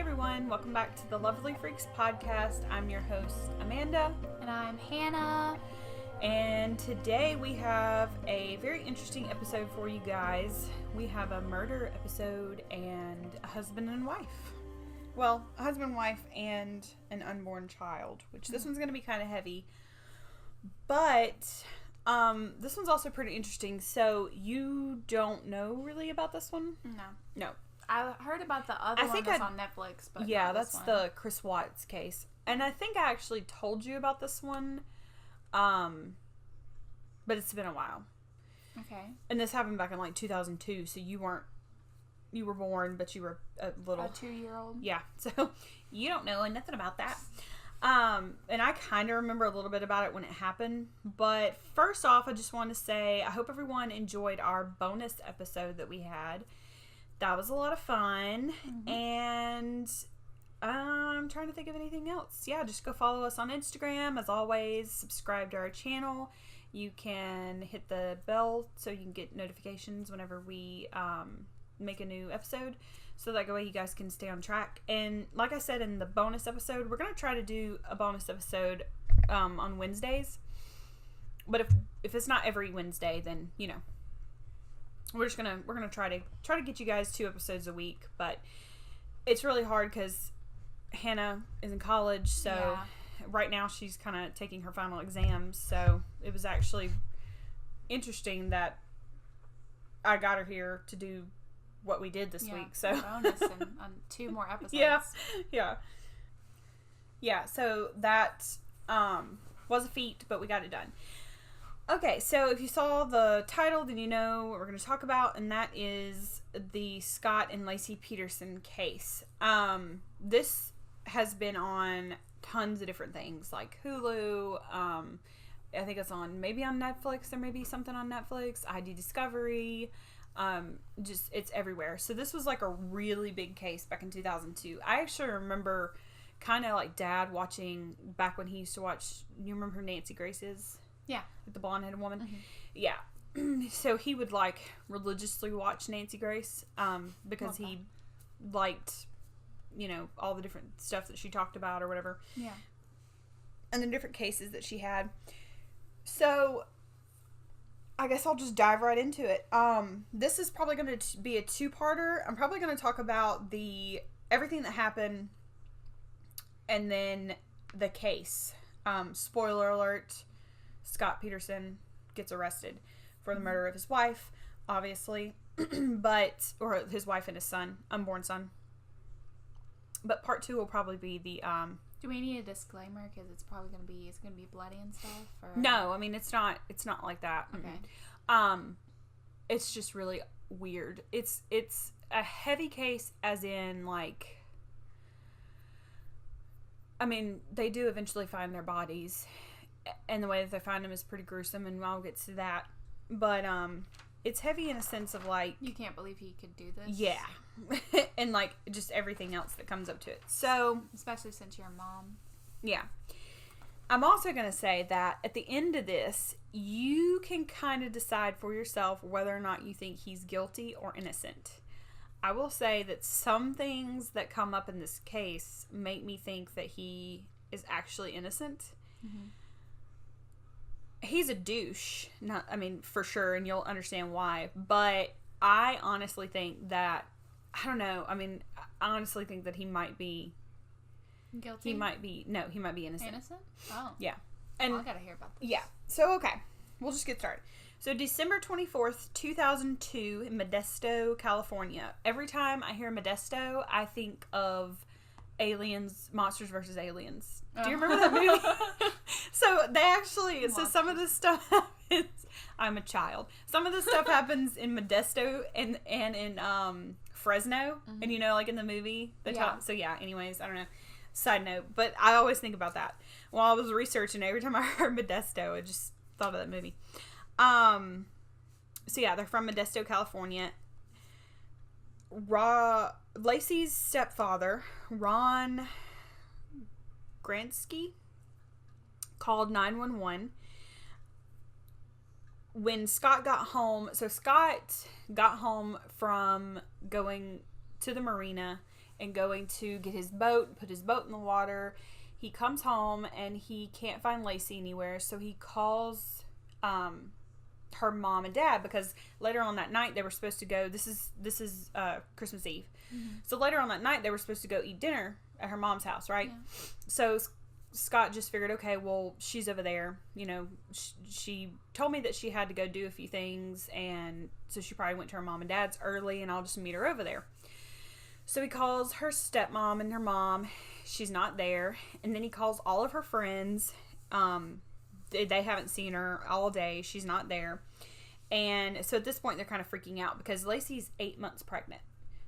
everyone, welcome back to the Lovely Freaks podcast. I'm your host, Amanda. And I'm Hannah. And today we have a very interesting episode for you guys. We have a murder episode and a husband and wife. Well, a husband and wife and an unborn child, which this one's going to be kind of heavy. But this one's also pretty interesting. So you don't know really about this one? No. I heard about the other one that's on Netflix, but yeah, that's the Chris Watts case. And I think I actually told you about this one, but it's been a while. Okay. And this happened back in like 2002, so you were born, but you were a 2-year-old. Yeah, so you don't know nothing about that. And I kind of remember a little bit about it when it happened. But first off, I just want to say I hope everyone enjoyed our bonus episode that we had. That was a lot of fun. Mm-hmm. And I'm trying to think of anything else. Yeah, just go follow us on Instagram. As always, subscribe to our channel. You can hit the bell so you can get notifications whenever we make a new episode. So that way you guys can stay on track. And like I said in the bonus episode, we're going to try to do a bonus episode on Wednesdays. But if it's not every Wednesday, then, you know, we're gonna try to get you guys 2 episodes a week, but it's really hard because Hannah is in college, so right now she's kind of taking her final exams. So it was actually interesting that I got her here to do what we did this week. So bonus and 2 more episodes. Yeah. So that was a feat, but we got it done. Okay, so if you saw the title, then you know what we're going to talk about, and that is the Scott and Laci Peterson case. This has been on tons of different things, like Hulu. I think it's maybe on Netflix. There may be something on Netflix. ID Discovery. It's everywhere. So this was like a really big case back in 2002. I actually remember kind of like Dad watching back when he used to watch. You remember who Nancy Grace is? Yeah. The blonde-headed woman? Mm-hmm. Yeah. So he would, like, religiously watch Nancy Grace because he liked, you know, all the different stuff that she talked about or whatever. Yeah. And the different cases that she had. So, I guess I'll just dive right into it. This is probably going to be a 2-parter. I'm probably going to talk about everything that happened and then the case. Spoiler alert. Scott Peterson gets arrested for the murder of his wife, obviously, or his wife and his son, unborn son. But part 2 will probably be the. Do we need a disclaimer because it's probably gonna be bloody and stuff? Or? No, I mean it's not like that. Okay. It's just really weird. It's a heavy case, as in like. I mean, they do eventually find their bodies. And the way that they find him is pretty gruesome, and I'll get to that. But it's heavy in a sense of like... You can't believe he could do this? Yeah. And like just everything else that comes up to it. So... Especially since you're a mom. Yeah. I'm also going to say that at the end of this, you can kind of decide for yourself whether or not you think he's guilty or innocent. I will say that some things that come up in this case make me think that he is actually innocent. Mm-hmm. He's a douche, for sure, and you'll understand why, but I honestly think that, I don't know, I honestly think that he might be... Guilty? He might be innocent. Innocent? Oh. Yeah. And I gotta hear about this. Yeah. So, okay. We'll just get started. So, December 24th, 2002, in Modesto, California. Every time I hear Modesto, I think of Monsters vs. Aliens. Do you remember that movie? So they actually, some of this stuff happens, I'm a child. Some of this stuff happens in Modesto and in Fresno. Mm-hmm. And you know, like in the movie. So yeah, anyways, I don't know. Side note. But I always think about that. While I was researching, every time I heard Modesto, I just thought of that movie. So yeah, they're from Modesto, California. Laci's stepfather, Ron Gransky, called 911 when Scott got home. So Scott got home from going to the marina and going to get his boat, put his boat in the water. He comes home and he can't find Laci anywhere, so he calls her mom and dad, because later on that night they were supposed to go. This is Christmas Eve, so later on that night they were supposed to go eat dinner at her mom's house, right? Yeah. So Scott just figured, okay, well, she's over there. You know, she told me that she had to go do a few things, and so she probably went to her mom and dad's early, and I'll just meet her over there. So he calls her stepmom and her mom. She's not there. And then he calls all of her friends. They haven't seen her all day. She's not there. And so at this point, they're kind of freaking out because Laci's 8 months pregnant.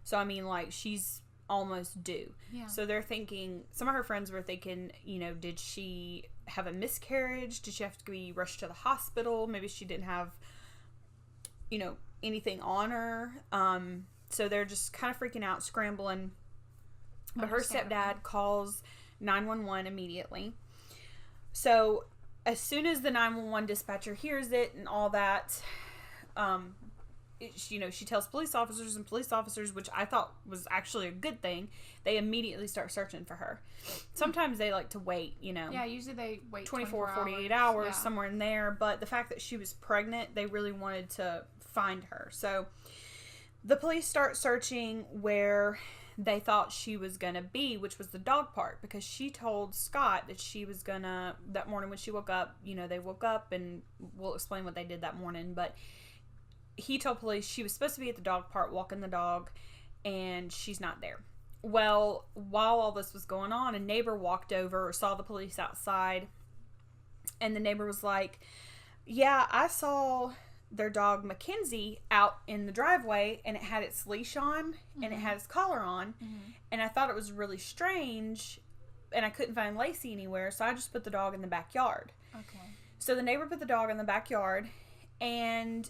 So, I mean, like, she's almost due. Yeah. So they're thinking, some of her friends were thinking, you know, did she have a miscarriage? Did she have to be rushed to the hospital? Maybe she didn't have, you know, anything on her. So they're just kind of freaking out, scrambling. But her stepdad calls 911 immediately. So as soon as the 911 dispatcher hears it and all that, you know, she tells police officers, which I thought was actually a good thing. They immediately start searching for her. Sometimes they like to wait, you know. Yeah, usually they wait 24, 48 hours, somewhere in there. But the fact that she was pregnant, they really wanted to find her. So the police start searching where they thought she was going to be, which was the dog park, because she told Scott that she was going to, that morning when she woke up, you know, they woke up, and we'll explain what they did that morning, but he told police she was supposed to be at the dog park walking the dog, and she's not there. Well, while all this was going on, a neighbor walked over or saw the police outside, and the neighbor was like, yeah, I saw their dog Mackenzie out in the driveway, and it had its leash on and it had its collar on, and I thought it was really strange, and I couldn't find Laci anywhere, so I just put the dog in the backyard. Okay. So the neighbor put the dog in the backyard, and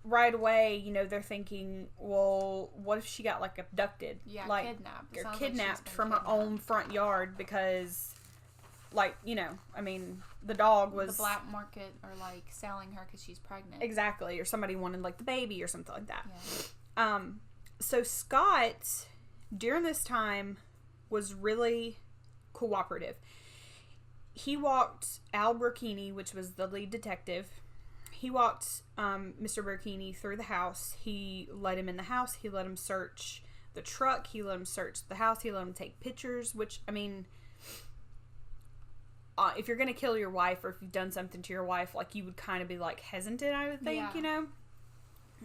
right away, you know, they're thinking, well, what if she got like abducted? Yeah, like, kidnapped. Or kidnapped from her own front yard, because, like, you know, I mean, the dog was... The black market, or like selling her because she's pregnant. Exactly, or somebody wanted like the baby or something like that. Yeah. So Scott, during this time, was really cooperative. He walked Al Burkini, which was the lead detective. He walked Mr. Burkini through the house. He let him in the house. He let him search the truck. He let him search the house. He let him take pictures, which, I mean, if you're going to kill your wife, or if you've done something to your wife, like, you would kind of be, like, hesitant, I would think, you know?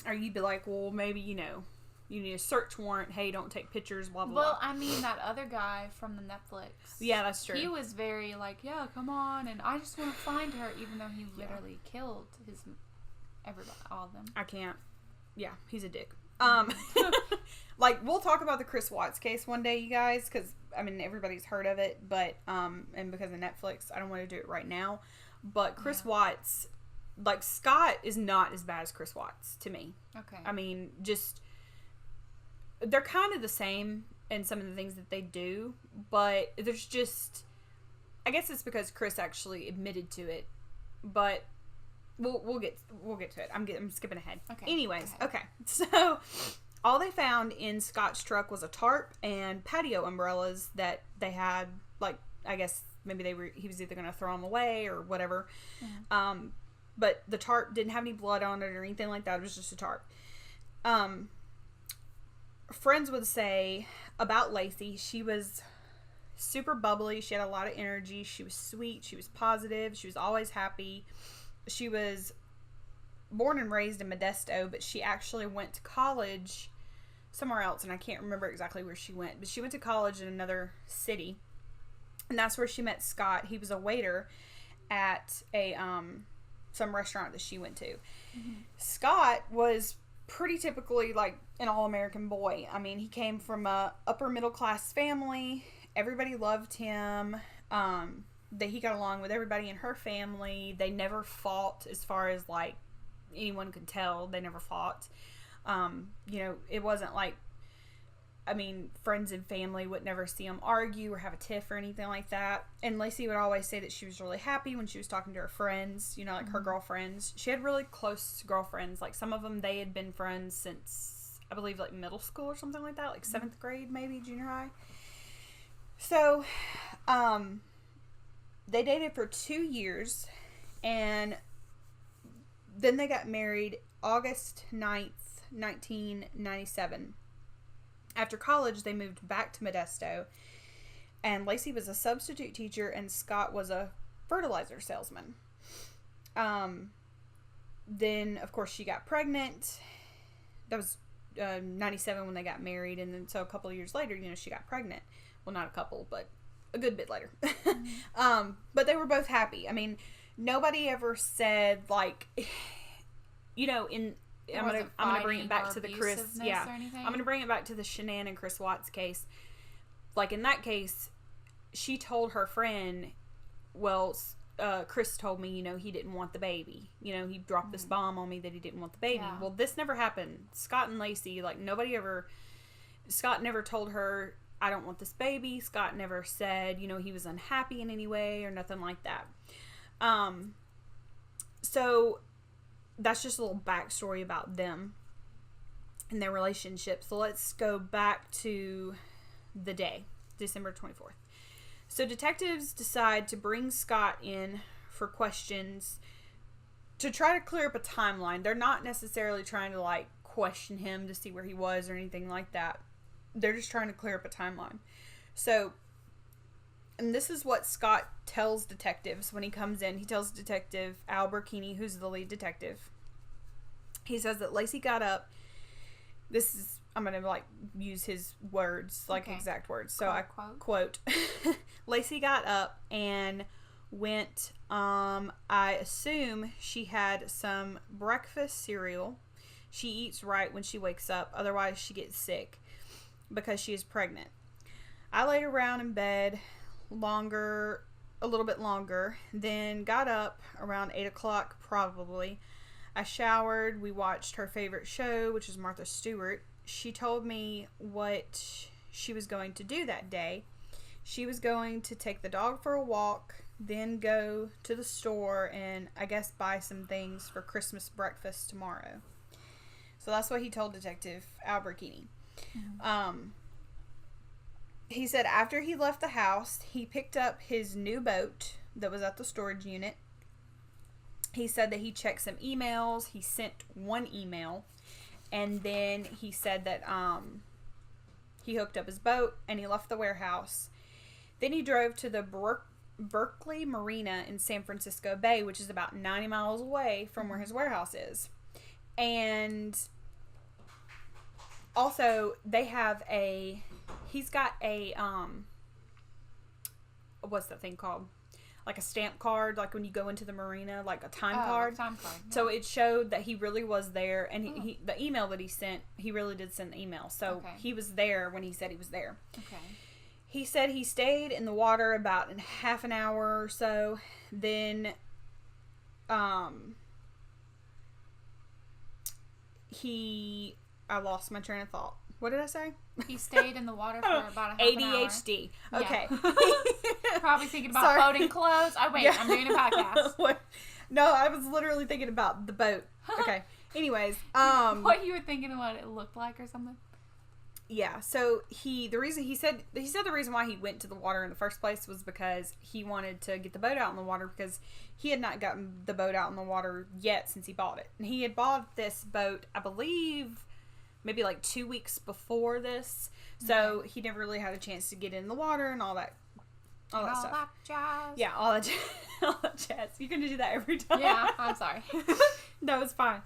Or you'd be like, well, maybe, you know, you need a search warrant. Hey, don't take pictures, blah, blah, blah. Well, I mean, that other guy from the Netflix. Yeah, that's true. He was very like, yeah, come on, and I just want to find her, even though he literally killed all of them. I can't. Yeah, he's a dick. Like, we'll talk about the Chris Watts case one day, you guys, because, I mean, everybody's heard of it, but, and because of Netflix, I don't want to do it right now, but Chris Watts, like, Scott is not as bad as Chris Watts, to me. Okay. I mean, just... They're kind of the same in some of the things that they do, but there's just... I guess it's because Chris actually admitted to it, but we'll get to it. I'm skipping ahead. Okay. Anyways, okay. So all they found in Scott's truck was a tarp and patio umbrellas that they had, like, I guess maybe he was either going to throw them away or whatever. Mm-hmm. But the tarp didn't have any blood on it or anything like that. It was just a tarp. Friends would say about Laci, she was super bubbly. She had a lot of energy. She was sweet. She was positive. She was always happy. She was born and raised in Modesto, but she actually went to college somewhere else, and I can't remember exactly where she went, but she went to college in another city, and that's where she met Scott. He was a waiter at a some restaurant that she went to. Mm-hmm. Scott was pretty typically like an all-American boy. I mean, he came from a upper middle class family. Everybody loved him. That he got along with everybody in her family. They never fought, as far as like anyone could tell. They never fought. You know, it wasn't like, I mean, friends and family would never see them argue or have a tiff or anything like that. And Laci would always say that she was really happy when she was talking to her friends, you know, like her girlfriends. She had really close girlfriends. Like, some of them, they had been friends since, I believe, like middle school or something like that, like 7th grade, maybe junior high. So, they dated for 2 years, and then they got married August 9th, 1997. After college, they moved back to Modesto, and Laci was a substitute teacher, and Scott was a fertilizer salesman. Then, of course, she got pregnant. That was 97 when they got married, and then so a couple of years later, you know, she got pregnant. Well, not a couple, but a good bit later. But they were both happy. I mean, nobody ever said, like, you know, I'm gonna bring it back to the Chris. Yeah, I'm gonna bring it back to the Shanann and Chris Watts case. Like, in that case, she told her friend, well, Chris told me, you know, he didn't want the baby. You know, he dropped this bomb on me that he didn't want the baby. Yeah. Well, this never happened. Scott and Laci, like, Scott never told her, I don't want this baby. Scott never said, you know, he was unhappy in any way or nothing like that. So that's just a little backstory about them and their relationship. So let's go back to the day, December 24th. So detectives decide to bring Scott in for questions to try to clear up a timeline. They're not necessarily trying to, like, question him to see where he was or anything like that. They're just trying to clear up a timeline. So, and this is what Scott tells detectives when he comes in. He tells Detective Al Burkini, who's the lead detective. He says that Laci got up. This is, I'm going to, like, use his words, like, exact words. So I quote. Laci got up and went, I assume she had some breakfast cereal. She eats right when she wakes up. Otherwise, she gets sick because she is pregnant. I laid around in bed a little bit longer, then got up around 8 o'clock probably. I showered. We watched her favorite show, which is Martha Stewart. She told me what she was going to do that day. She was going to take the dog for a walk, then go to the store and, I guess, buy some things for Christmas breakfast tomorrow. So that's what he told Detective Al Burkini. He said after he left the house, he picked up his new boat that was at the storage unit. He said that he checked some emails. He sent one email. And then he said that he hooked up his boat and he left the warehouse. Then he drove to the Berkeley Marina in San Francisco Bay, which is about 90 miles away from where his warehouse is. And also, he's got a, what's that thing called? Like a stamp card, like when you go into the marina, like a time card. Time card. Yeah. So it showed that he really was there, and he the email that he sent, he really did send the email. So he was there when he said he was there. Okay. He said he stayed in the water about half an hour or so. Then, I lost my train of thought. What did I say? He stayed in the water for about a half an hour. ADHD. Okay. Yeah. Probably thinking about folding clothes. Oh, wait. Yeah. I'm doing a podcast. No, I was literally thinking about the boat. Okay. Anyways. What you were thinking of what it looked like or something? Yeah. So he said the reason why he went to the water in the first place was because he wanted to get the boat out in the water because he had not gotten the boat out in the water yet since he bought it. And he had bought this boat, I believe, maybe like 2 weeks before this. So he never really had a chance to get in the water and all that stuff. That jazz. Yeah, all that jazz. You're going to do that every time. Yeah, I'm sorry. No, it's fine.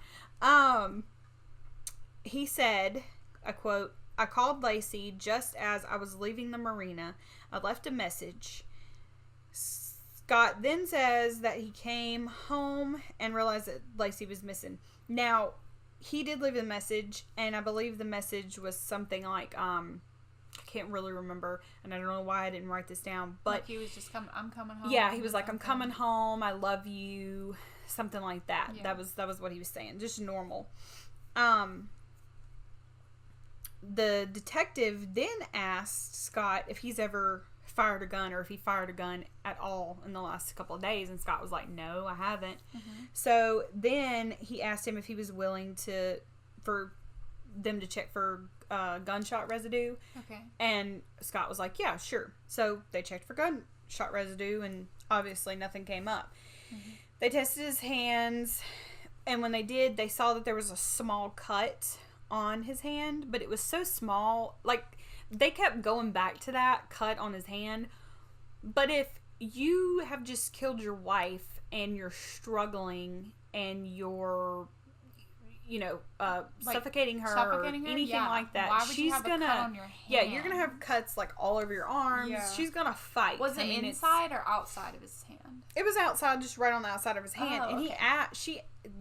He said, I quote, I called Laci just as I was leaving the marina. I left a message. Scott then says that he came home and realized that Laci was missing. Now, he did leave a message, and I believe the message was something like, I can't really remember, and I don't know why I didn't write this down, but like he was just I'm coming home. Yeah, he was like, I'm coming home, I love you, something like that. Yeah. That was what he was saying, just normal. The detective then asked Scott if he's ever fired a gun or if he fired a gun at all in the last couple of days, and Scott was like, no, I haven't. So then he asked him if he was willing for them to check for gunshot residue. Okay. And Scott was like, yeah, sure. So they checked for gunshot residue, and obviously nothing came up. Mm-hmm. They tested his hands, and when they did, they saw that there was a small cut on his hand, but it was so small. Like, they kept going back to that cut on his hand. But if you have just killed your wife and you're struggling and you're, suffocating her, anything like that, why would you have a cut on your hand? Yeah, you're gonna have cuts like all over your arms. Yeah. She's gonna fight. Was it inside or outside of his hand? It was outside, just right on the outside of his hand. And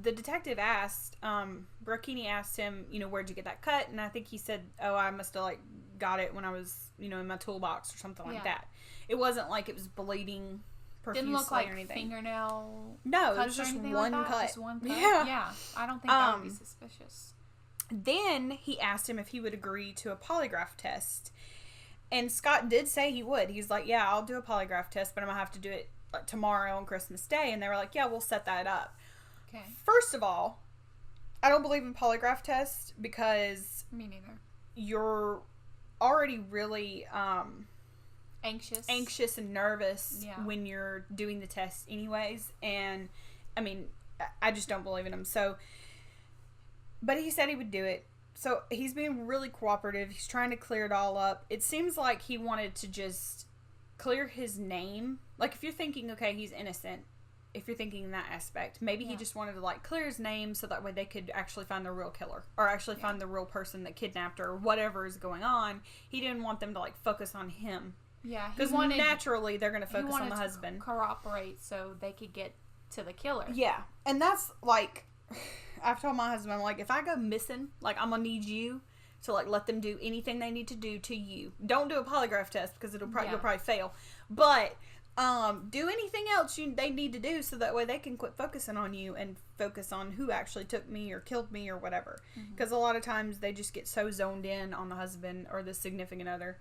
the detective asked, Brocchini asked him, where'd you get that cut? And I think he said, I must have got it when I was, in my toolbox or something like that. It wasn't like it was bleeding profusely. Didn't look like or anything. Fingernail. No, it was just one cut. Just one cut. Yeah. I don't think that would be suspicious. Then he asked him if he would agree to a polygraph test, and Scott did say he would. He's like, "Yeah, I'll do a polygraph test, but I'm gonna have to do it tomorrow on Christmas Day." And they were like, "Yeah, we'll set that up." Okay. First of all, I don't believe in polygraph tests because me neither. You're already really anxious and nervous when you're doing the test anyways, and I mean, I just don't believe in them. So, but he said he would do it. So he's being really cooperative. He's trying to clear it all up. It seems like he wanted to just clear his name. Like, if you're thinking, okay, he's innocent, if you're thinking in that aspect, maybe he just wanted to clear his name so that way they could actually find the real killer, or actually find the real person that kidnapped her, or whatever is going on. He didn't want them to focus on him. Yeah, because naturally they're going to focus on the husband. Corroborate so they could get to the killer. Yeah, and that's I've told my husband, I'm like, if I go missing, I'm gonna need you to let them do anything they need to do to you. Don't do a polygraph test because you'll probably fail. But do anything else they need to do so that way they can quit focusing on you and focus on who actually took me or killed me or whatever. Because a lot of times they just get so zoned in on the husband or the significant other.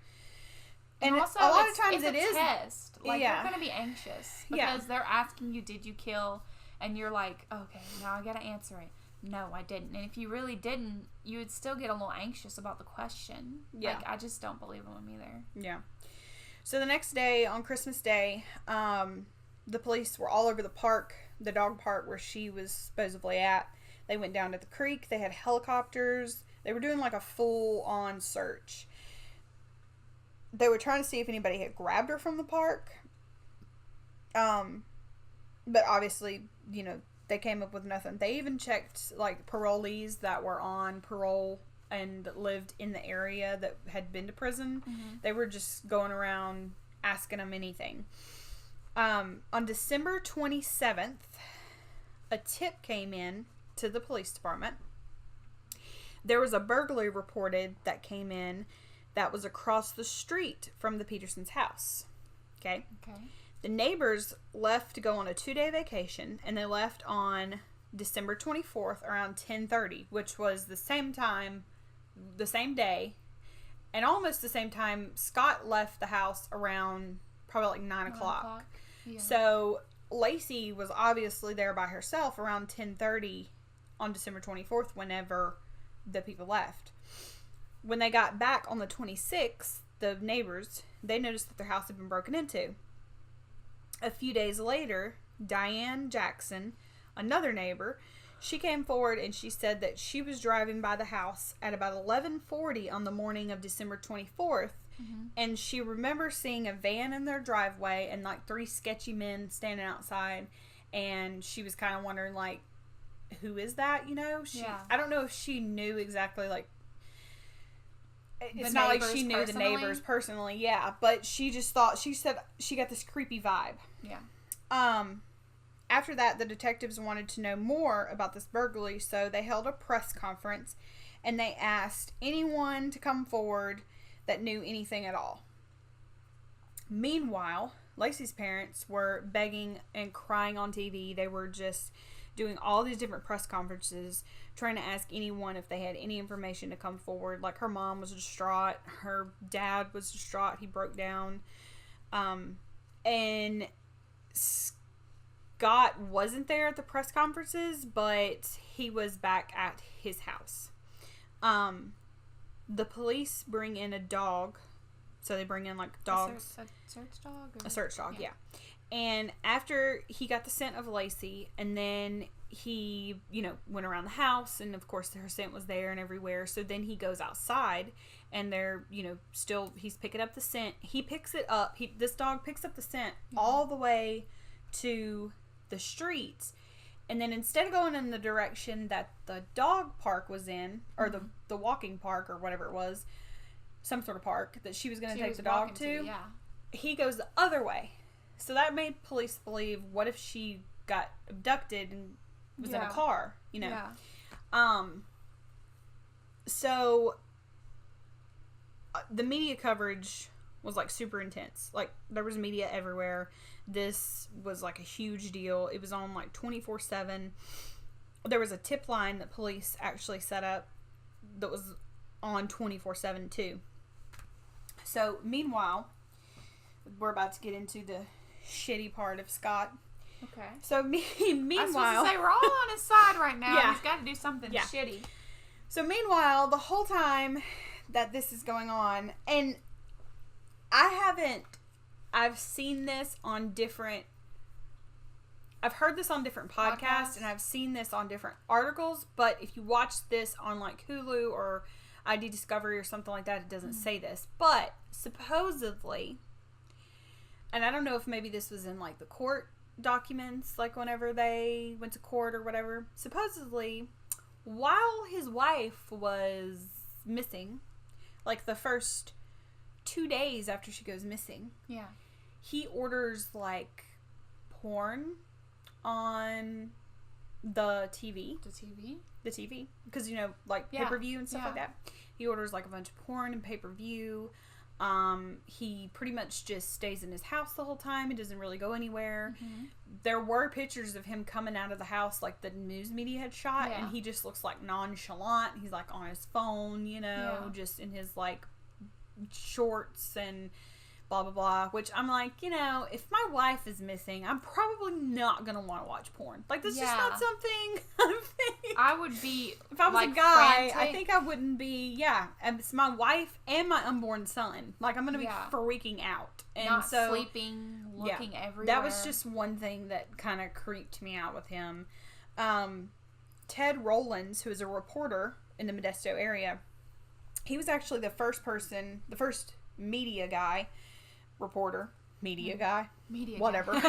And also, a lot of times it is a test. They're going to be anxious because they're asking you, did you kill? And you're like, okay, now I got to answer it. No, I didn't. And if you really didn't, you would still get a little anxious about the question. Yeah. I just don't believe them either. Yeah. So the next day, on Christmas Day, the police were all over the park, the dog park where she was supposedly at. They went down to the creek. They had helicopters. They were doing a full-on search. They were trying to see if anybody had grabbed her from the park. But obviously, they came up with nothing. They even checked, parolees that were on parole and lived in the area that had been to prison. They were just going around asking them anything. On December 27th, a tip came in to the police department. There was a burglary reported that came in that was across the street from the Petersons' house. Okay? The neighbors left to go on a 2-day vacation, and they left on December 24th around 10:30, which was the same time, the same day, and almost the same time Scott left the house around probably 9 o'clock. Yeah. So Laci was obviously there by herself around 10:30 on December 24th whenever the people left. When they got back on the 26th, the neighbors, they noticed that their house had been broken into. A few days later, Diane Jackson, another neighbor, she came forward and she said that she was driving by the house at about 11:40 on the morning of December 24th, and she remembers seeing a van in their driveway and 3 sketchy men standing outside, and she was kind of wondering who is that? I don't know if she knew exactly it's not like she knew the neighbors personally, but she just thought, she said she got this creepy vibe. Yeah. After that, the detectives wanted to know more about this burglary, so they held a press conference, and they asked anyone to come forward that knew anything at all. Meanwhile, Laci's parents were begging and crying on TV. They were just doing all these different press conferences, trying to ask anyone if they had any information to come forward. Her mom was distraught. Her dad was distraught. He broke down. And Scott wasn't there at the press conferences, but he was back at his house. The police bring in a dog. So they bring in, like, dogs. A search dog? A search dog, yeah. And after he got the scent of Laci, and then he, went around the house, and of course her scent was there and everywhere. So then he goes outside, and they're, still, he's picking up the scent. He picks it up. This dog picks up the scent all the way to the streets. And then instead of going in the direction that the dog park was in, or the walking park or whatever it was, some sort of park that she was going to take the dog to, he goes the other way. So that made police believe, what if she got abducted and was in a car, Yeah. So the media coverage was, like, super intense. Like, there was media everywhere. This was, like, a huge deal. It was on, like, 24/7. There was a tip line that police actually set up that was on 24/7 too. So, meanwhile, we're about to get into the shitty part of Scott. Okay. So, meanwhile... I was supposed to say, we're all on his side right now. Yeah. He's got to do something shitty. So, meanwhile, the whole time that this is going on, and I've seen this on different... I've heard this on different podcasts, and I've seen this on different articles, but if you watch this on, like, Hulu or ID Discovery or something like that, it doesn't say this. But, supposedly, and I don't know if maybe this was in, like, the court documents, like, whenever they went to court or whatever, supposedly, while his wife was missing, like, the first 2 days after she goes missing, he orders, like, porn on the TV. The TV. Because, like, pay-per-view and stuff like that. He orders, like, a bunch of porn and pay-per-view. He pretty much just stays in his house the whole time. He doesn't really go anywhere. Mm-hmm. There were pictures of him coming out of the house, like, the news media had shot, and he just looks, like, nonchalant. He's, like, on his phone, just in his, like, shorts and blah blah blah, which I'm like, if my wife is missing, I'm probably not gonna want to watch porn. Like, that's just not something I would be. If I was, like, a guy, frantic. I think I wouldn't be. It's my wife and my unborn son. Like, I'm gonna be freaking out, and not sleeping, looking everywhere. That was just one thing that kind of creeped me out with him. Ted Rollins, who is a reporter in the Modesto area, he was actually the first media guy. Whatever.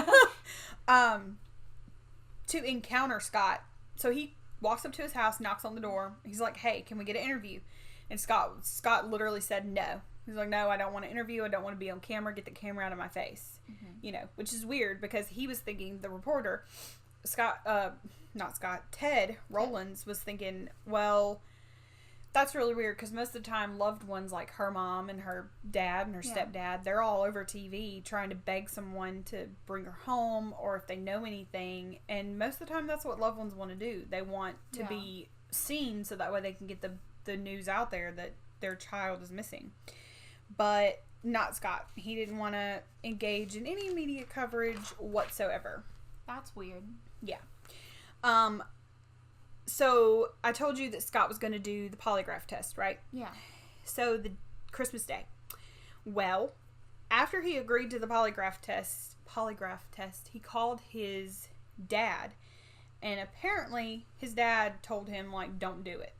To encounter Scott. So he walks up to his house, knocks on the door. He's like, "Hey, can we get an interview?" And Scott literally said no. He's like, "No, I don't want to interview. I don't want to be on camera. Get the camera out of my face." Mm-hmm. Which is weird because he was thinking, the reporter, Ted Rollins was thinking, well, that's really weird because most of the time loved ones like her mom and her dad and her stepdad, they're all over TV trying to beg someone to bring her home, or if they know anything. And most of the time that's what loved ones want to do. They want to be seen so that way they can get the news out there that their child is missing. But not Scott. He didn't want to engage in any media coverage whatsoever. That's weird. Yeah. So, I told you that Scott was going to do the polygraph test, right? Yeah. So, the Christmas Day. Well, after he agreed to the polygraph test, he called his dad. And apparently, his dad told him, like, don't do it.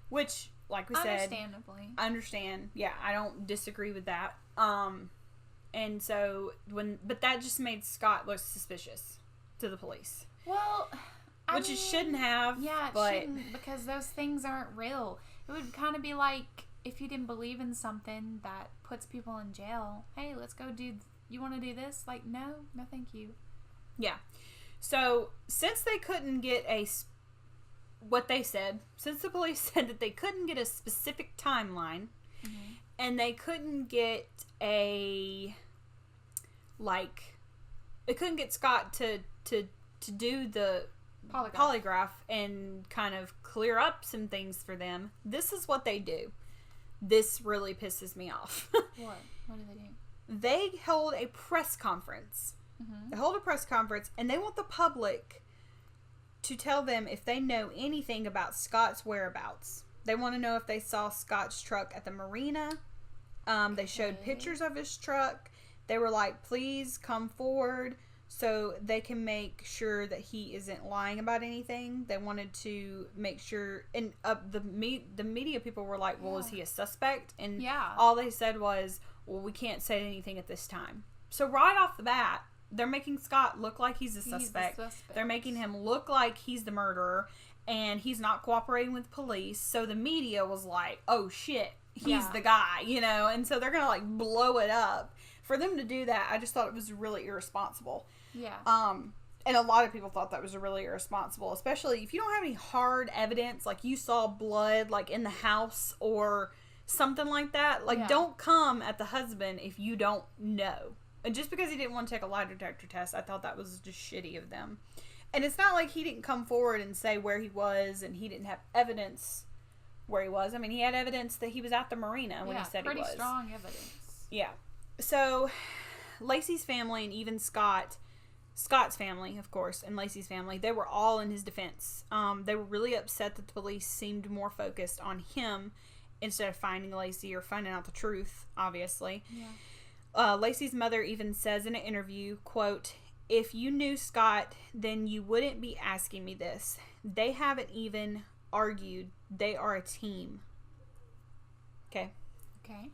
Which, like we said... Understandably. I understand. Yeah, I don't disagree with that. And so, but that just made Scott look suspicious to the police. Well... Which it shouldn't have. Yeah, it shouldn't, because those things aren't real. It would kind of be like if you didn't believe in something that puts people in jail. Hey, let's go you want to do this? Like, no, thank you. Yeah. So, since they couldn't get since the police said that they couldn't get a specific timeline, and they couldn't get they couldn't get Scott to do the polygraph and kind of clear up some things for them. This is what they do. This really pisses me off. What? What do they do? They hold a press conference. Mm-hmm. They hold a press conference, and they want the public to tell them if they know anything about Scott's whereabouts. They want to know if they saw Scott's truck at the marina. They showed pictures of his truck. They were like, please come forward so they can make sure that he isn't lying about anything. They wanted to make sure, and the media people were like, well, is he a suspect? And all they said was, well, we can't say anything at this time. So right off the bat, they're making Scott look like he's a suspect. They're making him look like he's the murderer, and he's not cooperating with police. So the media was like, oh shit, he's the guy, you know? And so they're going to like blow it up. For them to do that, I just thought it was really irresponsible. Yeah. And a lot of people thought that was really irresponsible, especially if you don't have any hard evidence, like you saw blood like in the house or something like that. Like, don't come at the husband if you don't know. And just because he didn't want to take a lie detector test, I thought that was just shitty of them. And it's not like he didn't come forward and say where he was, and he didn't have evidence where he was. I mean, he had evidence that he was at the marina when he said he was. Pretty strong evidence. Yeah. So, Laci's family and even Scott's family, of course, and Laci's family, they were all in his defense. They were really upset that the police seemed more focused on him instead of finding Laci or finding out the truth, obviously. Yeah. Laci's mother even says in an interview, quote, "If you knew Scott, then you wouldn't be asking me this. They haven't even argued. They are a team." Okay. Okay.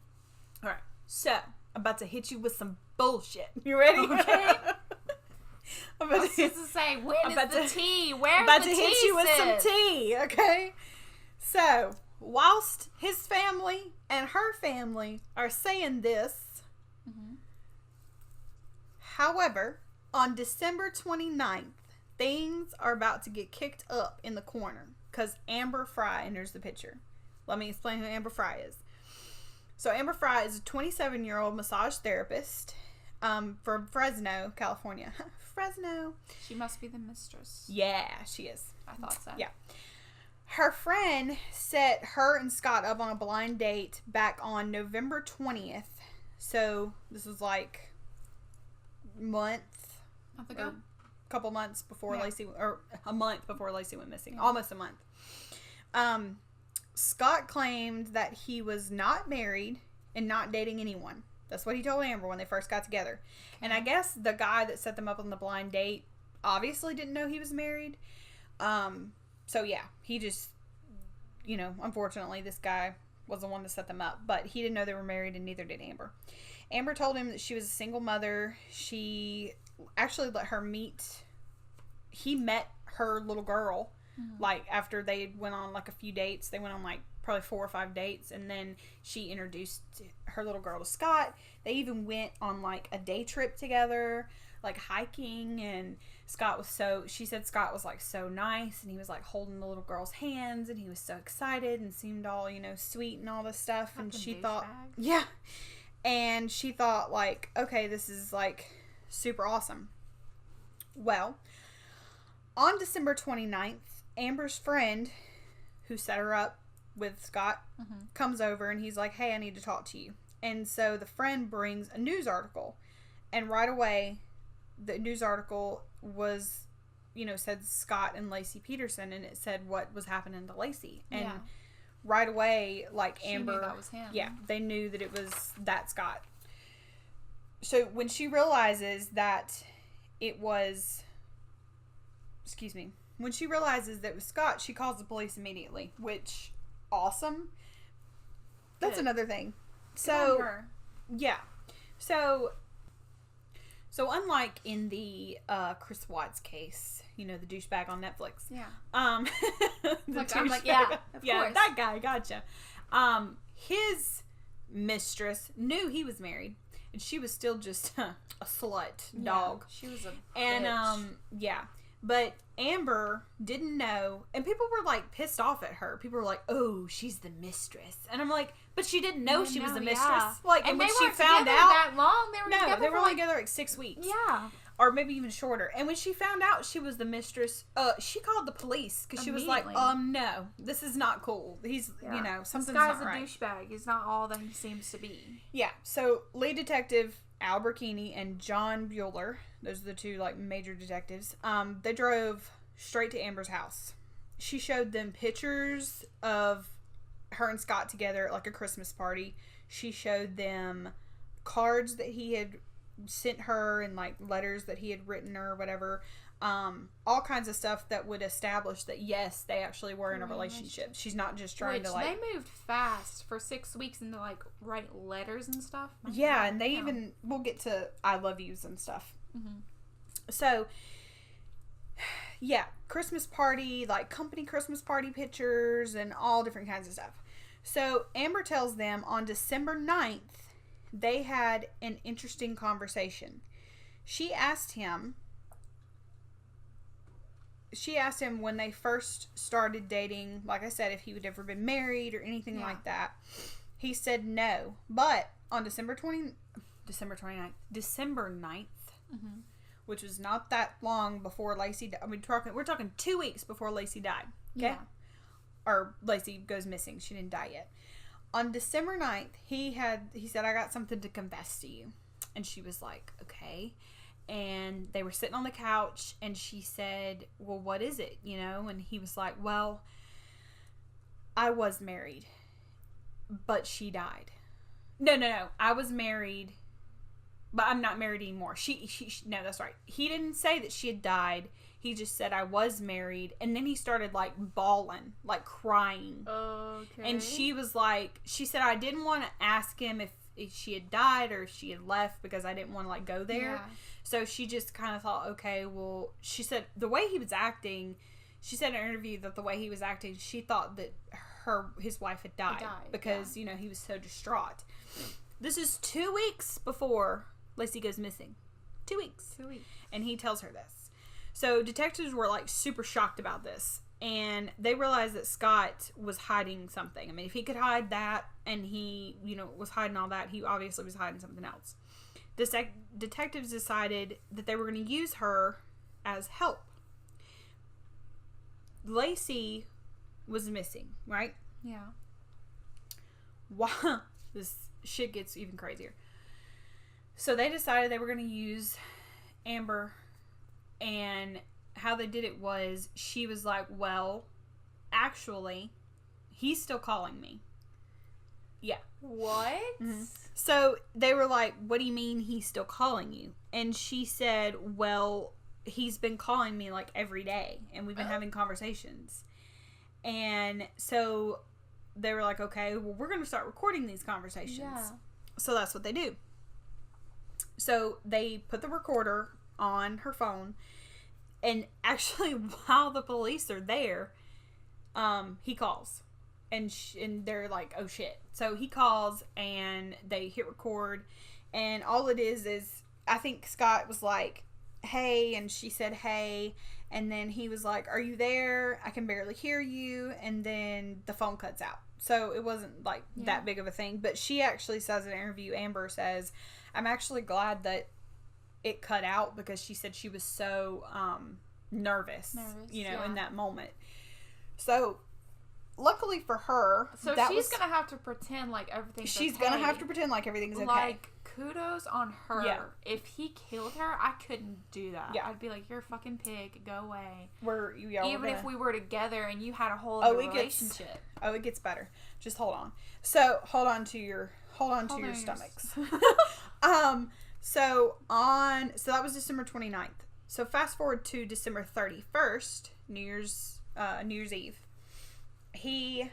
All right. So, I'm about to hit you with some bullshit. You ready? Okay. I was just to say, when is the tea? Where's the tea? About to hit you with some tea, okay? So, whilst his family and her family are saying this, however, on December 29th, things are about to get kicked up in the corner because Amber Fry enters the picture. Let me explain who Amber Fry is. So Amber Fry is a 27-year-old massage therapist from Fresno, California. Fresno. She must be the mistress. Yeah, she is. I thought so. Yeah. Her friend set her and Scott up on a blind date back on November 20th. So this was like a couple months before Laci, or a month before Laci went missing. Yeah. Almost a month. Scott claimed that he was not married and not dating anyone. That's what he told Amber when they first got together. And I guess the guy that set them up on the blind date obviously didn't know he was married. So yeah, he just, unfortunately this guy was the one to set them up. But he didn't know they were married, and neither did Amber. Amber told him that she was a single mother. She actually let her he met her little girl. Like, after they went on, like, a few dates. They went on, like, probably 4 or 5 dates. And then she introduced her little girl to Scott. They even went on, like, a day trip together, like, hiking. And she said Scott was, like, so nice. And he was, like, holding the little girl's hands. And he was so excited and seemed all, sweet and all this stuff. And she thought, yeah. And she thought, like, okay, this is, like, super awesome. Well, on December 29th, Amber's friend, who set her up with Scott, comes over, and he's like, hey, I need to talk to you. And so the friend brings a news article, and right away, the news article was, said Scott and Laci Peterson, and it said what was happening to Laci. And right away, like, Amber, knew that was him. Yeah, they knew that it was that Scott. So when she realizes that it was, when she realizes that it was Scott, she calls the police immediately, which, awesome. That's another thing. So, yeah. So unlike in the Chris Watts case, the douchebag on Netflix. Yeah. I'm like, of course. That guy, gotcha. His mistress knew he was married, and she was still just a slut dog. She was a and bitch. But Amber didn't know, and people were, like, pissed off at her. People were like, oh, she's the mistress. And I'm like, but she didn't know she was the mistress. Yeah. Like, and when she found out, that long. They were only together like 6 weeks. Yeah. Or maybe even shorter. And when she found out she was the mistress, she called the police because she was like, no, this is not cool. He's, something's not right. This guy's a douchebag. He's not all that he seems to be. Yeah. So, lead detective Al Burkini and John Bueller, those are the two, like, major detectives, they drove straight to Amber's house. She showed them pictures of her and Scott together at like a Christmas party. She showed them cards that he had sent her and like letters that he had written her or whatever. All kinds of stuff that would establish that yes, they actually were in a relationship. She's not just trying to like. They moved fast for 6 weeks and to like write letters and stuff. Yeah, and they even we'll get to I love yous and stuff. Mm-hmm. So, yeah, Christmas party, like company Christmas party pictures and all different kinds of stuff. So Amber tells them on December 9th, they had an interesting conversation. She asked him when they first started dating, like I said, if he would ever been married or anything like that. He said no. But on December 9th, mm-hmm. which was not that long before Laci died. I mean, we're talking 2 weeks before Laci died. Okay? Yeah. Or Laci goes missing. She didn't die yet. On December 9th, he said, I got something to confess to you. And she was like, okay. And they were sitting on the couch and she said, well, what is it? You know? And he was like, well, I was married, but she died. No. I was married, but I'm not married anymore. No, that's right. He didn't say that she had died. He just said I was married. And then he started like bawling, like crying. Okay. And she was like, she said, I didn't want to ask him if she had died or if she had left because I didn't want to like go there. Yeah. So she just kind of thought, okay, well, she said the way he was acting, she said in an interview that the way he was acting, she thought that his wife had died because, you know, he was so distraught. This is 2 weeks before Laci goes missing. 2 weeks. 2 weeks. And he tells her this. So detectives were like super shocked about this. And they realized that Scott was hiding something. I mean, if he could hide that and he, you know, was hiding all that, he obviously was hiding something else. Detectives decided that they were going to use her as help. Laci was missing, right? Yeah. Wow. This shit gets even crazier. So they decided they were going to use Amber, and how they did it was she was like, well, actually, he's still calling me. Yeah. What? Mm-hmm. So they were like, what do you mean he's still calling you? And she said, well, he's been calling me like every day and we've been having conversations. And so they were like, okay, well, we're going to start recording these conversations. Yeah. So that's what they do. So they put the recorder on her phone, and actually while the police are there, he calls. And they're like, oh shit. So he calls and they hit record, and all it is I think Scott was like, hey, and she said hey, and then he was like, are you there? I can barely hear you, and then the phone cuts out. So it wasn't like that big of a thing. But she actually says in an interview, Amber says, I'm actually glad that it cut out because she said she was so nervous, you know, in that moment. So luckily for her, so she's gonna have to pretend like everything's okay. She's gonna have to pretend like everything's okay. Like, kudos on her. Yeah. If he killed her, I couldn't do that. Yeah. I'd be like, you're a fucking pig. Go away. Even if we were together and you had a whole other relationship. It gets better. Just hold on. So hold on to your stomachs. So that was December 29th. So fast forward to December 31st, New Year's Eve. He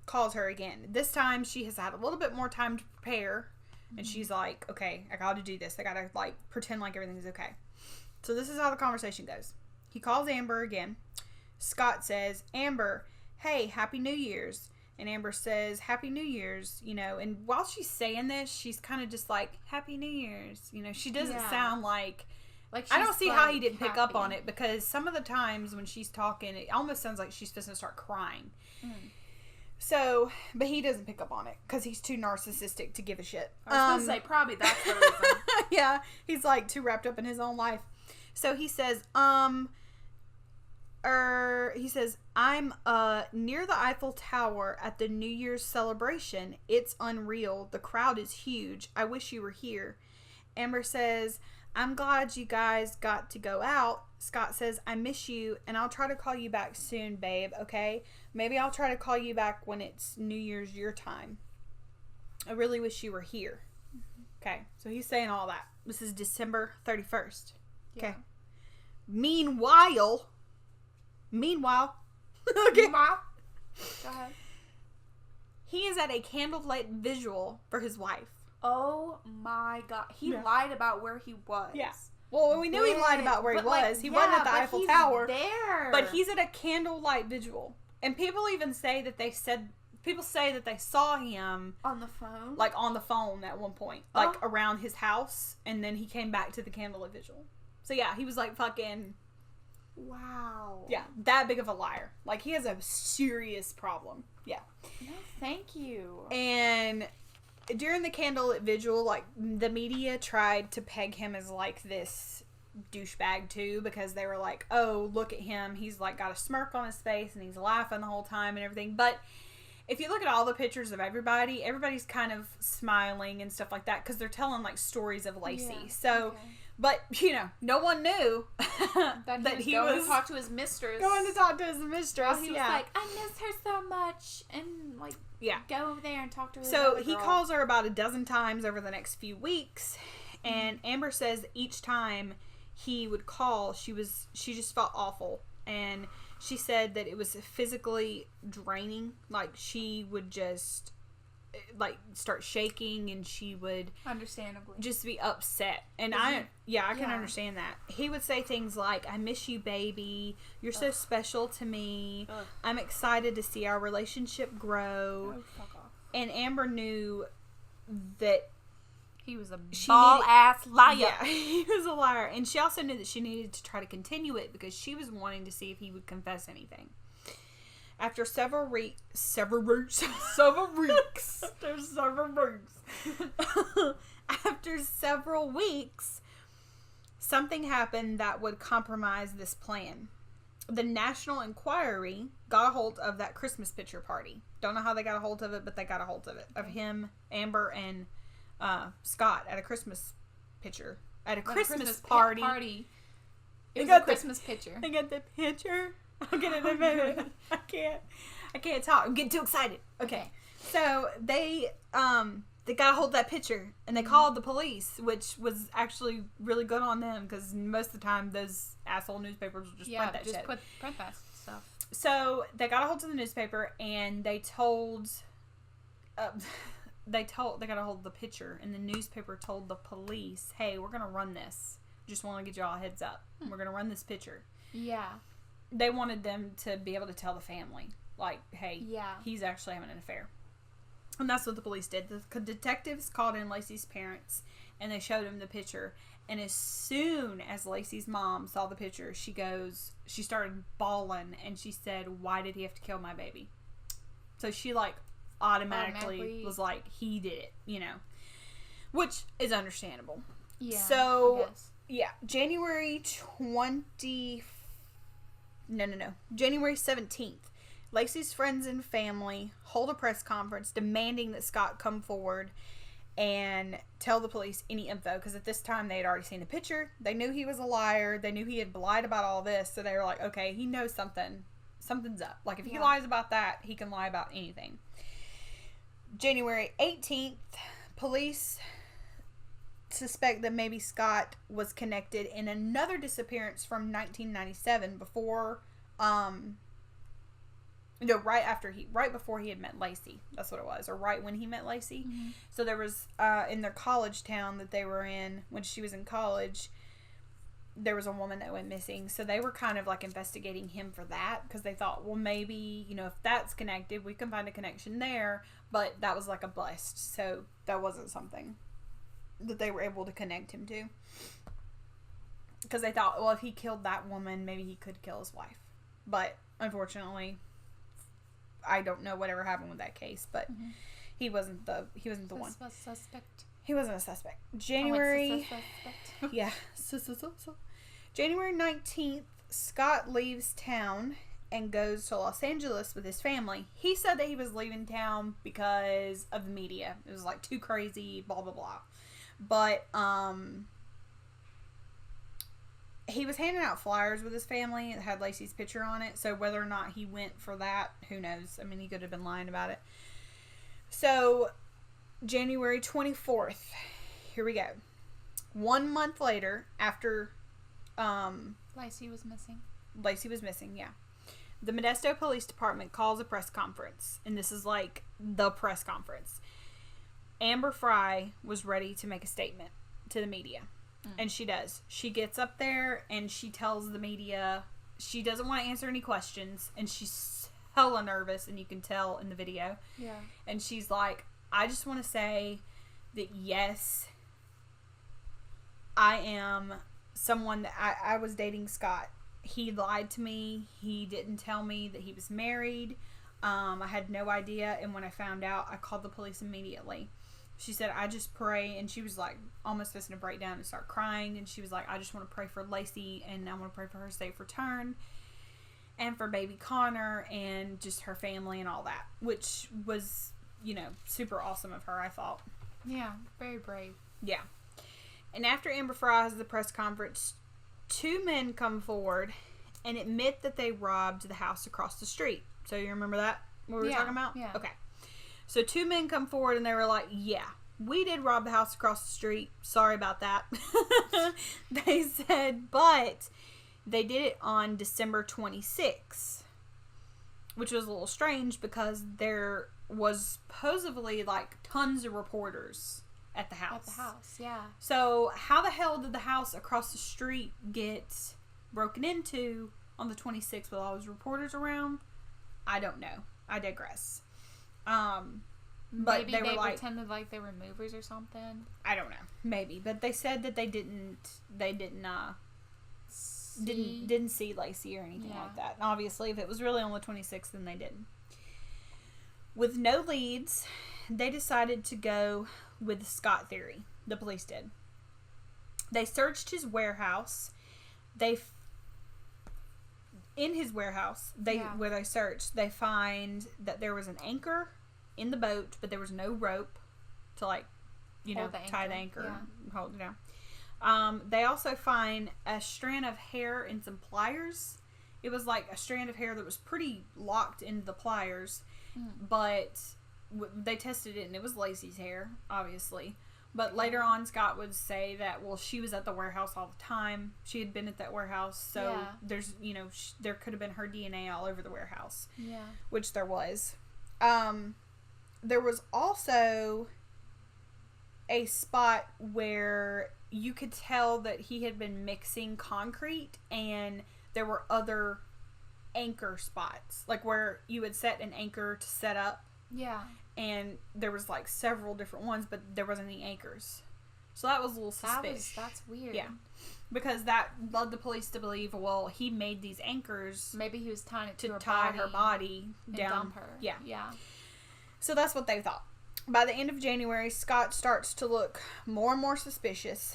calls her again. This time she has had a little bit more time to prepare, and she's like, okay, I gotta do this. I gotta like pretend like everything's okay. So this is how the conversation goes. He calls Amber again. Scott says, Amber, hey, Happy New Year's. And Amber says, Happy New Year's, you know, and while she's saying this, she's kind of just like, Happy New Year's, you know, she doesn't sound like I don't see how he didn't pick up on it, because some of the times when she's talking, it almost sounds like she's supposed to start crying. Mm. So, but he doesn't pick up on it because he's too narcissistic to give a shit. I was going to say, probably that's the reason. Yeah, he's like too wrapped up in his own life. So he says, I'm near the Eiffel Tower at the New Year's celebration. It's unreal. The crowd is huge. I wish you were here. Amber says, I'm glad you guys got to go out. Scott says, I miss you, and I'll try to call you back soon, babe, okay? Maybe I'll try to call you back when it's New Year's your time. I really wish you were here. Okay, so he's saying all that. This is December 31st. Okay. Meanwhile. Okay. Go ahead. He is at a candlelight vigil for his wife. Oh my God. He lied about where he was. Yeah. Well, we knew he lied about where he was. He wasn't at the Eiffel Tower. There. But he's at a candlelight vigil. And people even say that they saw him on the phone. Like on the phone at one point. Like around his house. And then he came back to the candlelight vigil. So yeah, he was like fucking... Wow. Yeah, that big of a liar. Like, he has a serious problem. Yeah. No, thank you. And during the candlelit vigil, like, the media tried to peg him as, like, this douchebag, too, because they were like, oh, look at him. He's, like, got a smirk on his face, and he's laughing the whole time and everything. But if you look at all the pictures of everybody's kind of smiling and stuff like that, because they're telling, like, stories of Laci. Yeah, so... Okay. But, you know, no one knew that he was going to talk to his mistress. Well, he was like, I miss her so much. And, like, go over there and talk to her. So, he calls her about a dozen times over the next few weeks. And Amber says each time he would call, she just felt awful. And she said that it was physically draining. Like, she would just... like start shaking, and she would understandably just be upset. And I can understand that. He would say things like, I miss you, baby, you're so special to me, I'm excited to see our relationship grow. Fuck off. And Amber knew that he was a ball-ass liar. Yeah, he was a liar. And she also knew that she needed to try to continue it because she was wanting to see if he would confess anything. After several weeks, something happened that would compromise this plan. The National Enquiry got a hold of that Christmas picture party. Don't know how they got a hold of it, but they got a hold of it. Of him, Amber, and Scott at a Christmas picture. At a Christmas party. It was a Christmas picture. They got the picture. I'll get it in a minute. I can't talk. I'm getting too excited. Okay. So they got a hold of that picture, and they called the police, which was actually really good on them, because most of the time those asshole newspapers will just print that shit. Print that stuff. So they got a hold of the newspaper, and they told they got a hold of the picture, and the newspaper told the police, hey, we're gonna run this. Just want to get y'all a heads up. We're gonna run this picture. Yeah. They wanted them to be able to tell the family, like, hey, he's actually having an affair. And that's what the police did. The detectives called in Laci's parents, and they showed him the picture. And as soon as Laci's mom saw the picture, she started bawling, and she said, why did he have to kill my baby? So she, like, automatically was like, he did it, you know. Which is understandable. Yeah, so, I guess. Yeah, January 17th, Laci's friends and family hold a press conference demanding that Scott come forward and tell the police any info, because at this time they had already seen the picture. They knew he was a liar. They knew he had lied about all this, so they were like, okay, he knows something. Something's up. Like, if he lies about that, he can lie about anything. January 18th, police suspect that maybe Scott was connected in another disappearance from 1997 before, right before he had met Laci. That's what it was, or right when he met Laci. Mm-hmm. So there was, in their college town that they were in, when she was in college, there was a woman that went missing. So they were kind of like investigating him for that, because they thought, well, maybe, you know, if that's connected, we can find a connection there. But that was like a bust, so that wasn't something that they were able to connect him to. Because they thought, well, if he killed that woman, maybe he could kill his wife. But unfortunately, I don't know whatever happened with that case, but he wasn't the one. Suspect. He wasn't a suspect. January 19th, Scott leaves town and goes to Los Angeles with his family. He said that he was leaving town because of the media. It was like too crazy, blah blah blah. But he was handing out flyers with his family. It had Laci's picture on it. So whether or not he went for that, who knows? I mean, he could have been lying about it. So January 24th. Here we go. 1 month later, after Laci was missing. Laci was missing, yeah. The Modesto Police Department calls a press conference. And this is like the press conference. Amber Fry was ready to make a statement to the media. And she does. She gets up there and she tells the media she doesn't want to answer any questions. And she's hella nervous, and you can tell in the video. Yeah. And she's like, I just want to say that yes, I am someone that I was dating Scott. He lied to me. He didn't tell me that he was married. I had no idea. And when I found out, I called the police immediately. She said, I just pray, and she was like almost fixing to break down and start crying, and she was like, I just want to pray for Laci, and I want to pray for her safe return, and for baby Connor, and just her family and all that, which was, you know, super awesome of her, I thought. Yeah, very brave. Yeah. And after Amber Fry has the press conference, 2 men come forward and admit that they robbed the house across the street. So you remember that? What we were talking about? Yeah. Okay. So 2 men come forward and they were like, yeah, we did rob the house across the street. Sorry about that. They said, but they did it on December 26th, which was a little strange because there was supposedly like tons of reporters at the house. At the house, yeah. So how the hell did the house across the street get broken into on the 26th with all those reporters around? I don't know. I digress. But maybe they were like, pretended like they were movers or something. I don't know. Maybe. But they said that they didn't see Laci or anything like that. And obviously, if it was really on the 26th, then they didn't. With no leads, they decided to go with the Scott theory. The police did. They searched his warehouse. In his warehouse, where they searched, they find that there was an anchor in the boat, but there was no rope to, like, you know, tie the anchor and hold it down. They also find a strand of hair and some pliers. It was like a strand of hair that was pretty locked into the pliers, but they tested it and it was Laci's hair, obviously. But later on, Scott would say that, well, she was at the warehouse all the time. She had been at that warehouse, so there's, you know, there could have been her DNA all over the warehouse. Yeah. Which there was. There was also a spot where you could tell that he had been mixing concrete, and there were other anchor spots, like where you would set an anchor to set up. Yeah. And there was like several different ones, but there wasn't any anchors. So that was a little suspicious. That's weird. Yeah. Because that led the police to believe, well, he made these anchors. Maybe he was tying it to tie her body down. Dump her. Yeah. Yeah. So that's what they thought. By the end of January, Scott starts to look more and more suspicious.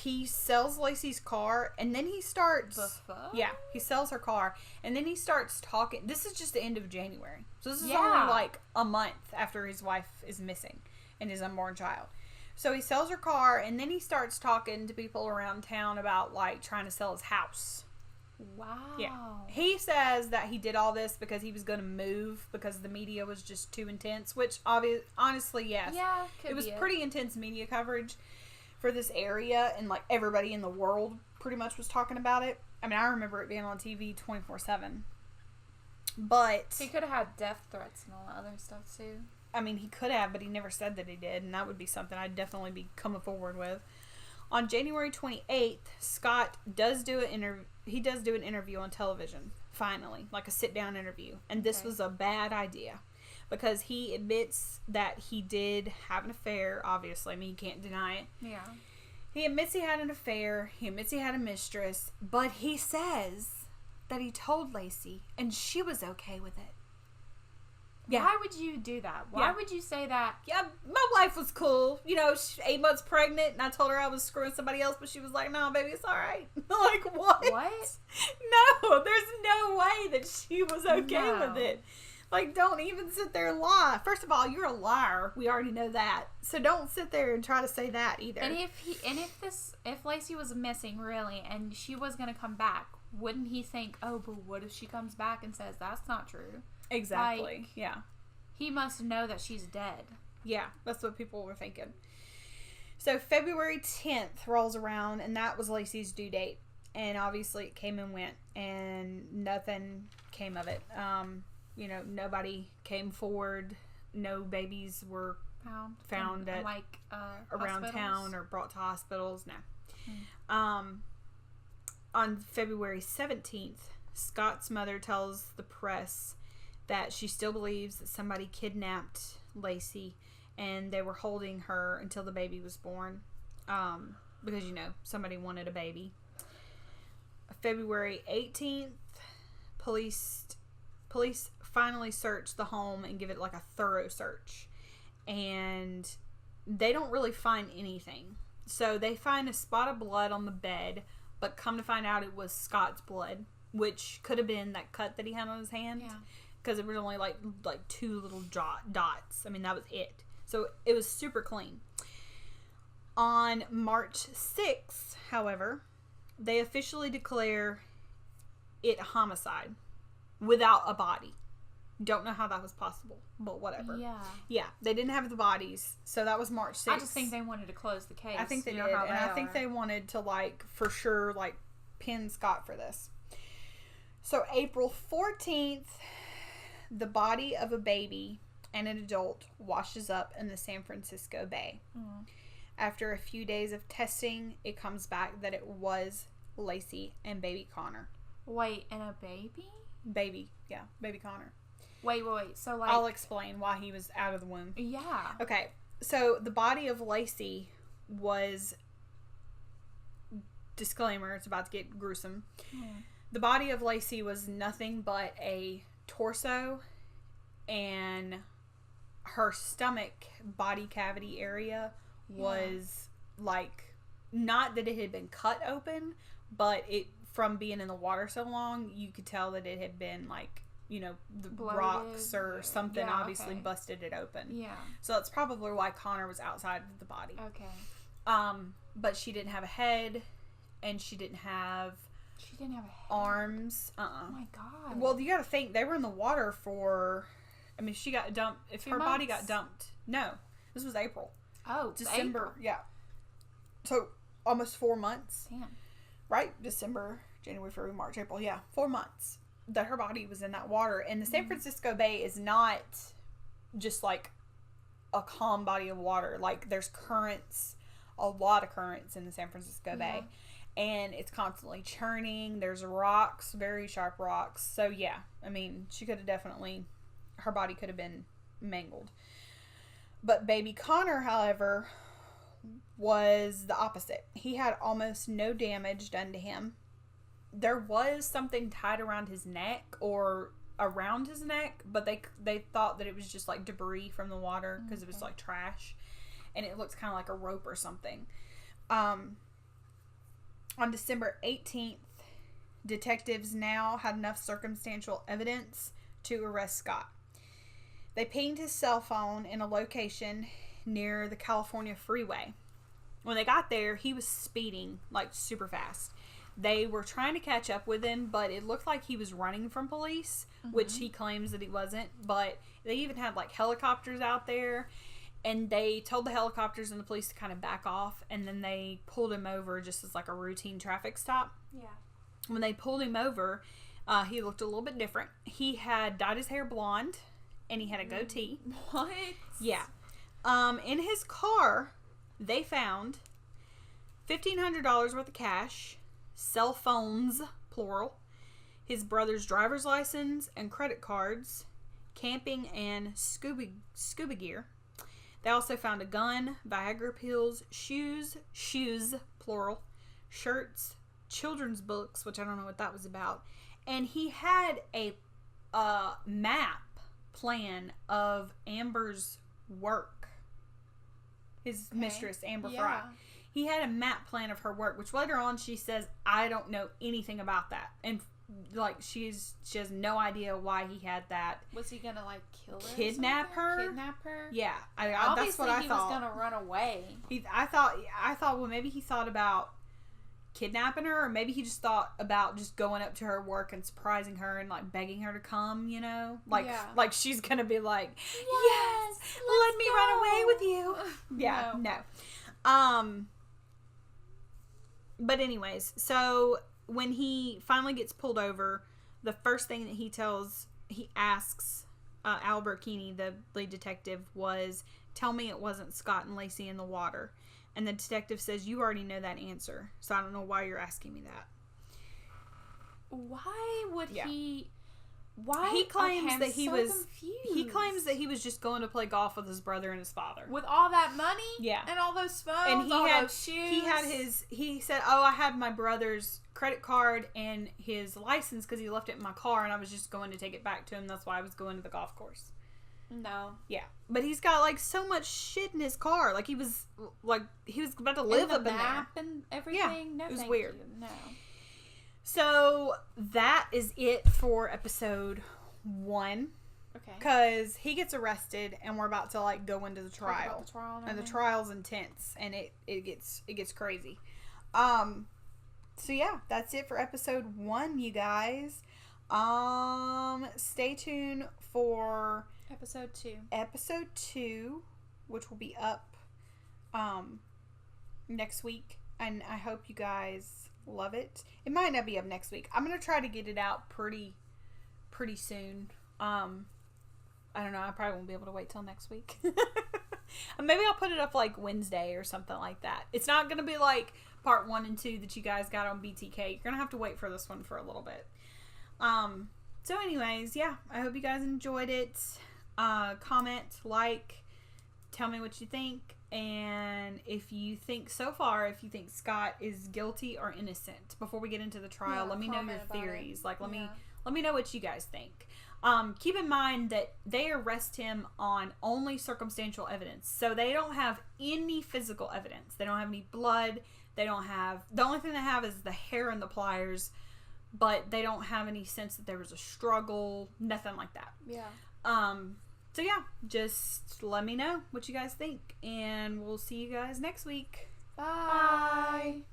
He sells Laci's car, and then he starts... The fuck? Yeah, he sells her car, and then he starts talking... This is just the end of January. So this is only like a month after his wife is missing and his unborn child. So he sells her car, and then he starts talking to people around town about, like, trying to sell his house. Wow. Yeah. He says that he did all this because he was going to move because the media was just too intense, which honestly, yes. Yeah, it was pretty intense media coverage for this area, and like everybody in the world pretty much was talking about it. I mean, I remember it being on TV 24/7. But he could have had death threats and all that other stuff too. I mean, he could have, but he never said that he did, and that would be something I'd definitely be coming forward with. On January 28th, Scott does do an interview on television, finally, like a sit-down interview. And this was a bad idea because he admits that he did have an affair, obviously. I mean, you can't deny it. Yeah. He admits he had an affair. He admits he had a mistress. But he says that he told Laci, and she was okay with it. Yeah. Why would you do that? Why would you say that? Yeah, my wife was cool. You know, 8 months pregnant, and I told her I was screwing somebody else, but she was like, no, baby, it's all right. Like, what? What? No, there's no way that she was okay with it. Like, don't even sit there and lie. First of all, you're a liar. We already know that. So don't sit there and try to say that either. And if Laci was missing really, and she was gonna come back, wouldn't he think, oh, but what if she comes back and says that's not true? Exactly. Like, yeah. He must know that she's dead. Yeah, that's what people were thinking. So February 10th rolls around, and that was Laci's due date. And obviously it came and went, and nothing came of it. Nobody came forward. No babies were found at around hospitals? Town or brought to hospitals. No. On February 17th, Scott's mother tells the press that she still believes that somebody kidnapped Laci and they were holding her until the baby was born, because somebody wanted a baby. February 18th, police finally search the home and give it like a thorough search, and they don't really find anything. So they find a spot of blood on the bed, but come to find out it was Scott's blood, which could have been that cut that he had on his hand, because it was only like 2 little dots. I mean, that was it. So it was super clean. On March 6th, however, they officially declare it a homicide without a body. Don't know how that was possible, but whatever. Yeah, they didn't have the bodies, so that was March 6th. I just think they wanted to close the case. I think they did, and I think they wanted to, for sure, pin Scott for this. So April 14th, the body of a baby and an adult washes up in the San Francisco Bay. After a few days of testing, it comes back that it was Laci and baby Connor. Wait, and a baby? Baby Connor. Wait. So, I'll explain why he was out of the womb. Yeah. Okay, so the body of Laci was... Disclaimer, it's about to get gruesome. The body of Laci was nothing but a torso, and her stomach body cavity area was not that it had been cut open, but it, from being in the water so long, you could tell that it had been the bloated rocks or something obviously busted it open. Yeah. So that's probably why Connor was outside of the body. Okay. But she didn't have a head, and she didn't have arms. Oh my God. Well, you got to think, they were in the water for... I mean, she got dumped... If her body got dumped... No. This was April. Oh, December. April. Yeah. So, almost 4 months. Damn. Right? December, January, February, March, April. Yeah. 4 months that her body was in that water. And the San Francisco Bay is not just a calm body of water. There's currents, a lot of currents in the San Francisco Bay. And it's constantly churning. There's rocks, very sharp rocks. So, yeah. I mean, she could have definitely... Her body could have been mangled. But baby Connor, however, was the opposite. He had almost no damage done to him. There was something tied around his neck or around his neck, but they thought that it was just debris from the water because it was trash. And it looks kind of like a rope or something. On December 18th, detectives now had enough circumstantial evidence to arrest Scott. They pinged his cell phone in a location near the California freeway. When they got there, he was speeding super fast. They were trying to catch up with him, but it looked like he was running from police, which he claims that he wasn't. But they even had helicopters out there, and they told the helicopters and the police to kind of back off, and then they pulled him over just as a routine traffic stop. Yeah. When they pulled him over, he looked a little bit different. He had dyed his hair blonde, and he had a goatee. What? Yeah. In his car, they found $1,500 worth of cash, cell phones, plural, his brother's driver's license and credit cards, camping and scuba gear. They also found a gun, Viagra pills, shoes, plural, shirts, children's books, which I don't know what that was about, and he had a map plan of Amber's work. His mistress, Amber Fry. He had a map plan of her work, which later on she says, I don't know anything about that. And like she has no idea why he had that. Was he gonna like kill her? Kidnap her? Kidnap her? Yeah, obviously that's what I thought. He was gonna run away. I thought well maybe he thought about kidnapping her, or maybe he just thought about just going up to her work and surprising her and like begging her to come, you know, like she's gonna be like, yes, let me run away with you. Yeah, no. But anyways, so when he finally gets pulled over, the first thing that he asks Albert Keeney, the lead detective, was, tell me it wasn't Scott and Laci in the water. And the detective says, you already know that answer, so I don't know why you're asking me that. Why would he... Why? He claims that he was confused. He claims that he was just going to play golf with his brother and his father. With all that money? Yeah. And all those phones, and those shoes. He said, oh, I had my brother's credit card and his license because he left it in my car and I was just going to take it back to him. That's why I was going to the golf course. No. Yeah. But he's got like so much shit in his car. Like he was about to live up in there. Map and everything? Yeah. No, it was weird. You. No. So that is it for episode 1. Okay. Because he gets arrested and we're about to like go into the trial. Talk about the trial and the trial's intense and it gets crazy. So yeah, that's it for episode 1, you guys. Stay tuned for episode 2, which will be up next week, and I hope you guys love it. It might not be up next week. I'm gonna try to get it out pretty soon. I don't know, I probably won't be able to wait till next week. Maybe I'll put it up like Wednesday or something like that. It's not gonna be like part 1 and 2 that you guys got on BTK. You're gonna have to wait for this one for a little bit. So anyways, yeah, I hope you guys enjoyed it. Comment, like, tell me what you think, and if you think Scott is guilty or innocent before we get into the trial. Let me know your theories. Like, let me know what you guys think. Keep in mind that they arrest him on only circumstantial evidence, so they don't have any physical evidence. They don't have any blood. The only thing they have is the hair and the pliers, but they don't have any sense that there was a struggle, nothing like that. Yeah. So yeah, just let me know what you guys think, and we'll see you guys next week. Bye.